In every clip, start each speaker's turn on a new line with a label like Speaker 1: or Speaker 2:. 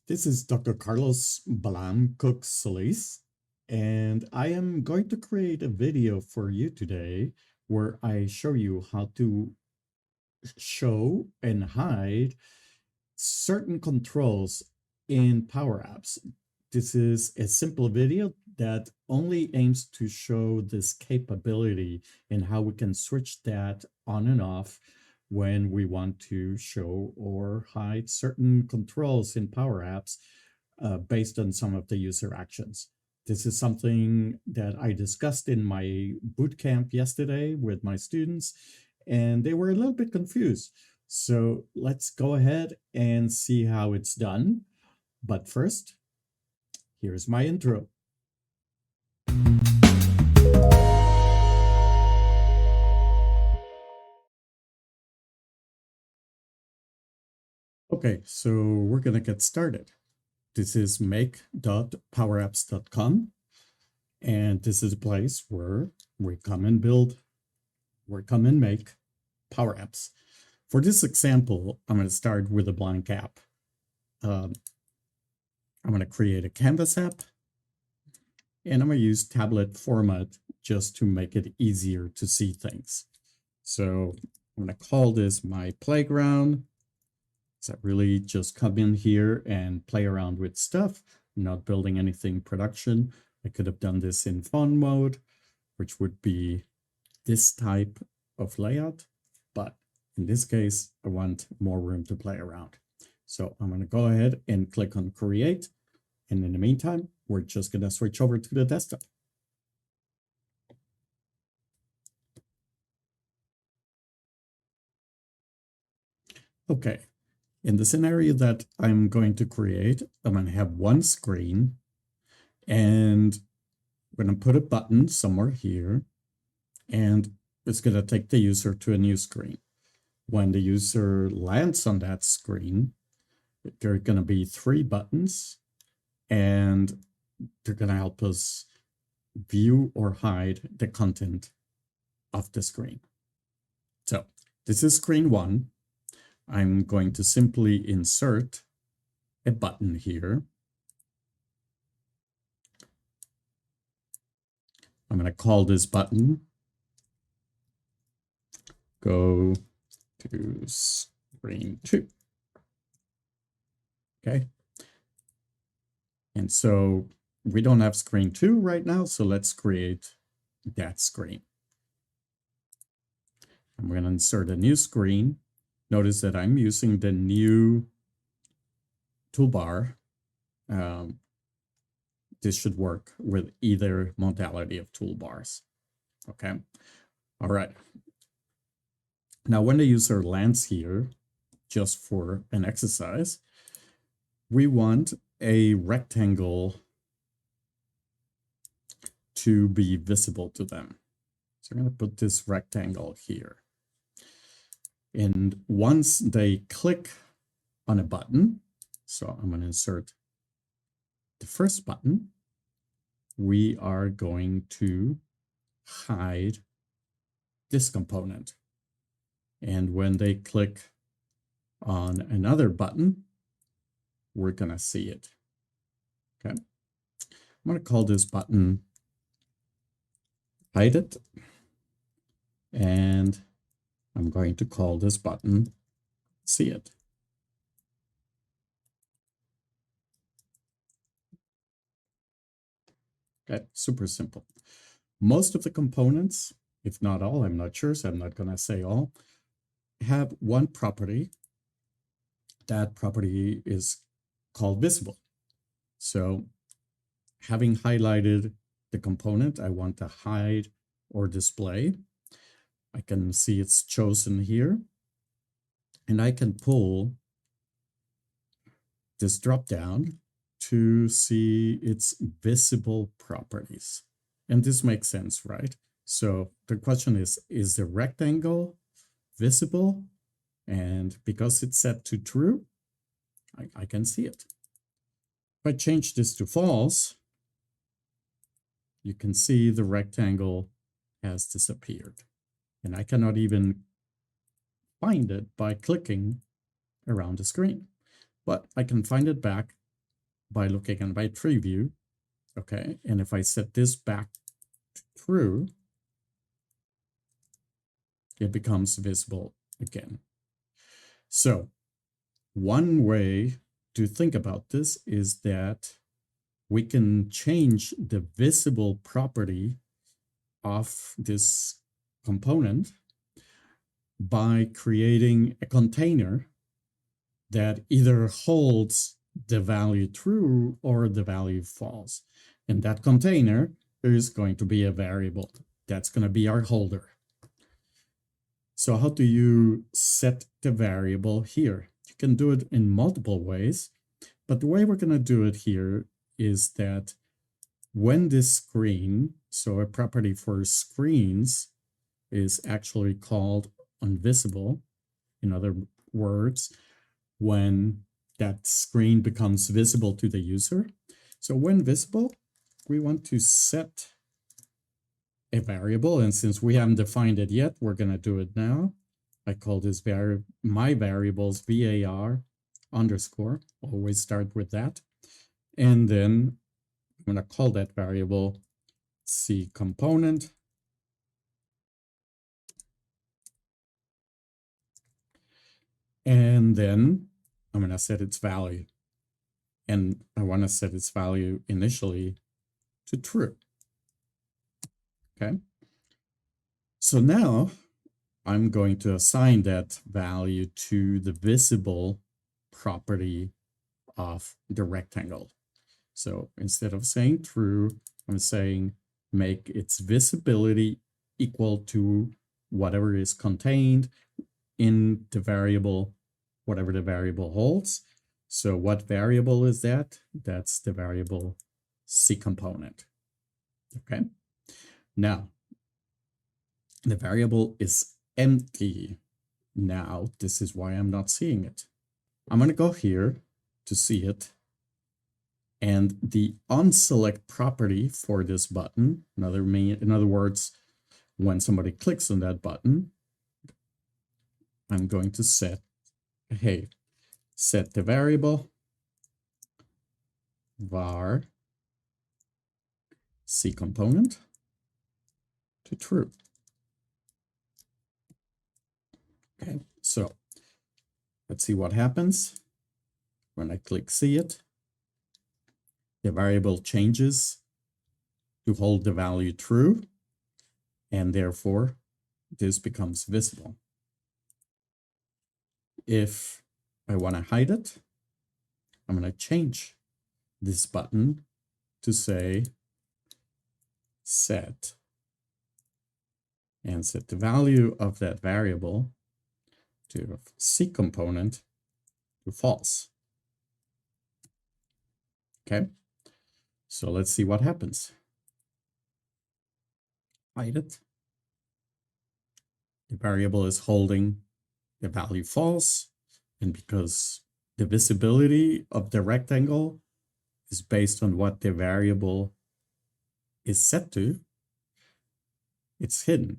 Speaker 1: This is Dr. Carlos Balam Cook Solis, and I am going to create a video for you today where I show you how to show and hide certain controls in Power Apps. This is a simple video that only aims to show this capability and how we can switch that on and off when we want to show or hide certain controls in Power Apps based on some of the user actions. This is something that I discussed in my bootcamp yesterday with my students, and they were a little bit confused. So let's go ahead and see how it's done. But first, here's my intro. Okay, so we're going to get started. This is make.powerapps.com. And this is a place where we come and make Power Apps. For this example, I'm going to start with a blank app. I'm going to create a Canvas app, and I'm going to use tablet format just to make it easier to see things. So I'm going to call this my playground. So I really just come in here and play around with stuff. I'm not building anything production. I could have done this in fun mode, which would be this type of layout. But in this case, I want more room to play around. So I'm going to go ahead and click on create. And in the meantime, we're just going to switch over to the desktop. Okay, in the scenario that I'm going to create, I'm going to have one screen, and we're going to put a button somewhere here, and it's going to take the user to a new screen. When the user lands on that screen, there are going to be 3 buttons, and they're going to help us view or hide the content of the screen. So this is screen 1. I'm going to simply insert a button here. I'm going to call this button go to screen 2. Okay. And so we don't have screen 2 right now, so let's create that screen. I'm going to insert a new screen. Notice that I'm using the new toolbar. This should work with either modality of toolbars. Okay. All right. Now, when the user lands here, just for an exercise, we want a rectangle to be visible to them. So I'm going to put this rectangle here. And once they click on a button, so I'm going to insert the first button, we are going to hide this component. And when they click on another button, we're going to see it. Okay. I'm going to call this button hide it. And I'm going to call this button see it. Okay, super simple. Most of the components, if not all, I'm not sure, so I'm not going to say all, have one property. That property is called visible. So having highlighted the component I want to hide or display, I can see it's chosen here, and I can pull this drop down to see its visible properties. And this makes sense, right? So the question is the rectangle visible? And because it's set to true, I can see it. If I change this to false, you can see the rectangle has disappeared. And I cannot even find it by clicking around the screen. But I can find it back by looking at my tree view. Okay, and if I set this back to true, it becomes visible again. So one way to think about this is that we can change the visible property of this component by creating a container that either holds the value true or the value false. And that container is going to be a variable. That's going to be our holder. So how do you set the variable here? You can do it in multiple ways, but the way we're going to do it here is that when this screen, so a property for screens, is actually called unvisible, in other words, when that screen becomes visible to the user. So when visible, we want to set a variable, and since we haven't defined it yet, we're going to do it now. I call this my variables var underscore. Always start with that. And then I'm going to call that variable C component. And then I'm going to set its value. And I want to set its value initially to true. Okay. So now I'm going to assign that value to the visible property of the rectangle. So instead of saying true, I'm saying make its visibility equal to whatever is contained in the variable, whatever the variable holds. So what variable is that? That's the variable C component. Okay. Now, the variable is empty. Now, this is why I'm not seeing it. I'm going to go here to see it. And the OnSelect property for this button, in other words, when somebody clicks on that button, I'm going to set, hey, set the variable var C component to true. Okay, so let's see what happens when I click see it. The variable changes to hold the value true, and therefore this becomes visible. If I want to hide it, I'm going to change this button to say set, and set the value of that variable to C component to false. Okay, so let's see what happens. Hide it. The variable is holding the value false, and because the visibility of the rectangle is based on what the variable is set to, it's hidden.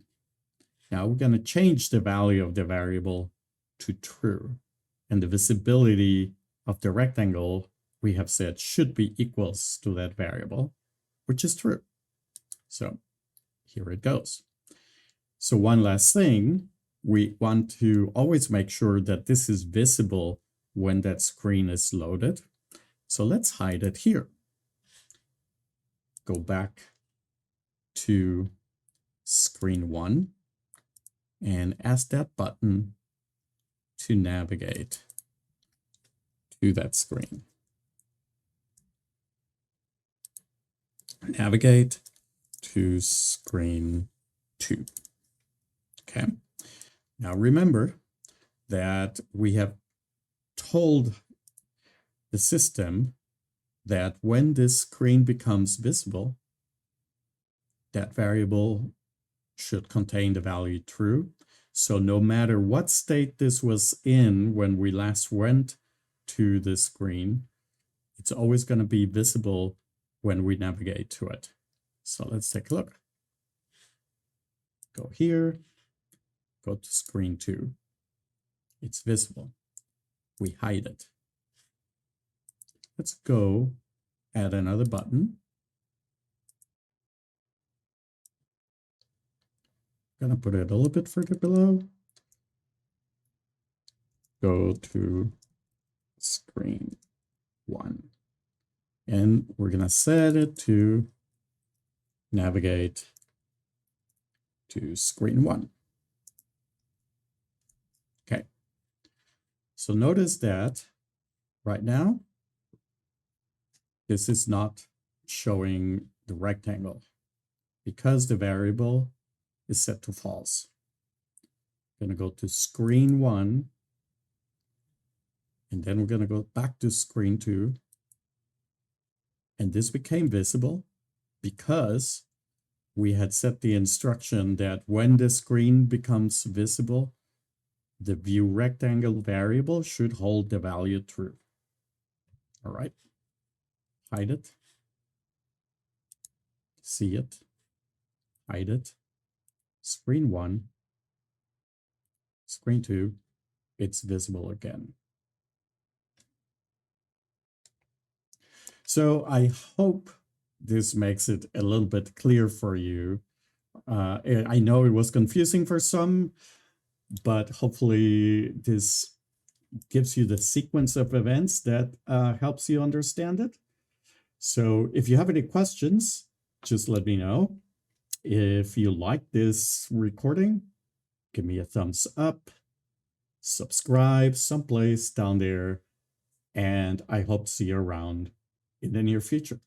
Speaker 1: Now we're going to change the value of the variable to true, and the visibility of the rectangle we have said should be equals to that variable, which is true. So here it goes. So one last thing, we want to always make sure that this is visible when that screen is loaded. So let's hide it here. Go back to screen 1 and ask that button to navigate to that screen. Navigate to screen 2. Okay. Now remember that we have told the system that when this screen becomes visible, that variable should contain the value true. So no matter what state this was in when we last went to the screen, it's always going to be visible when we navigate to it. So let's take a look. Go here, go to screen 2. It's visible. We hide it. Let's go add another button. Gonna put it a little bit further below. Go to screen 1. And we're gonna set it to navigate to screen 1. Okay. So notice that right now, this is not showing the rectangle because the variable is set to false. I'm going to go to screen 1, and then we're going to go back to screen 2. And this became visible because we had set the instruction that when the screen becomes visible, the view rectangle variable should hold the value true. All right. Hide it. See it. Hide it. Screen 1. Screen 2. It's visible again. So I hope this makes it a little bit clear for you. I know it was confusing for some, but hopefully this gives you the sequence of events that helps you understand it. So if you have any questions, just let me know. If you like this recording, give me a thumbs up, subscribe someplace down there, and I hope to see you around in the near future.